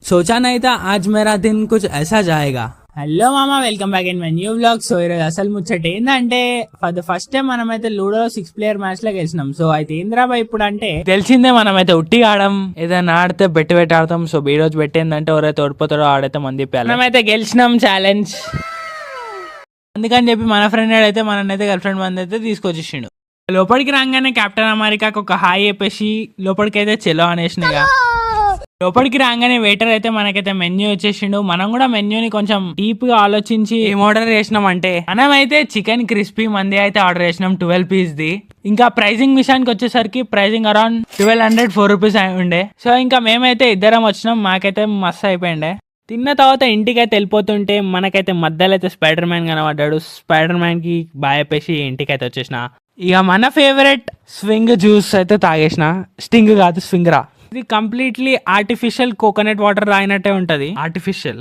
सोचा नहीं था आज मेरा दिन कुछ ऐसा जाएगा. హలో మామ, welcome back in my new vlog. So ఈరోజు అసలు ముచ్చట ఏంటంటే, ఫర్ ద ఫస్ట్ టైం మనమైతే లూడో 6 ప్లేయర్ మ్యాచ్ లో గెలిచినాం. సో అయితే ఏంద్రాబా ఇప్పుడు అంటే తెలిసిందే, మనమైతే ఉట్టి ఆడం, ఏదైనా ఆడితే పెట్టి ఆడతాం. సో ఈ రోజు పెట్టిందంటే ఎవరైతే ఓడిపోతారో ఆడైతే మంది చెప్పాలి. మనమైతే గెలిచినాం ఛాలెంజ్. అందుకని చెప్పి మన ఫ్రెండ్ అయితే మననైతే గర్ల్ ఫ్రెండ్ మంది అయితే తీసుకొచ్చేసిండు. లోపలికి రాగానే కెప్టెన్ అమెరికాకి ఒక హాయ్ చెప్పేసి లోపలికి అయితే చెలో అనేసినగా. లోపలికి రాగానే వెయిటర్ అయితే మనకైతే మెన్యూ వచ్చేసిండు. మనం కూడా మెన్యూని కొంచెం డీప్ గా ఆలోచించి ఏం ఆర్డర్ చేసినాం అంటే, మనం అయితే చికెన్ క్రిస్పీ మంది అయితే ఆర్డర్ చేసినాం 12 పీస్ ది. ఇంకా ప్రైజింగ్ విషయానికి వచ్చేసరికి ప్రైజింగ్ అరౌండ్ 1204 రూపీస్ అయి ఉండే. సో ఇంకా మేమైతే ఇద్దరం వచ్చినాం, మాకైతే మస్తు అయిపోయిండే. తిన్న తర్వాత ఇంటికి అయితే వెళ్ళిపోతుంటే మనకైతే మధ్యలో అయితే స్పైడర్ మ్యాన్ కనబడ్డాడు. స్పైడర్ మ్యాన్ కి బాయ్ చెప్పేసి ఇంటికి అయితే వచ్చేసిన. ఇక మన ఫేవరెట్ స్వింగ్ జ్యూస్ అయితే తాగేసిన. స్టింగ్ కాదు, స్వింగ్ రా. ఇది కంప్లీట్లీ ఆర్టిఫిషియల్ కోకోనట్ వాటర్ తాగినట్టే ఉంటది. ఆర్టిఫిషియల్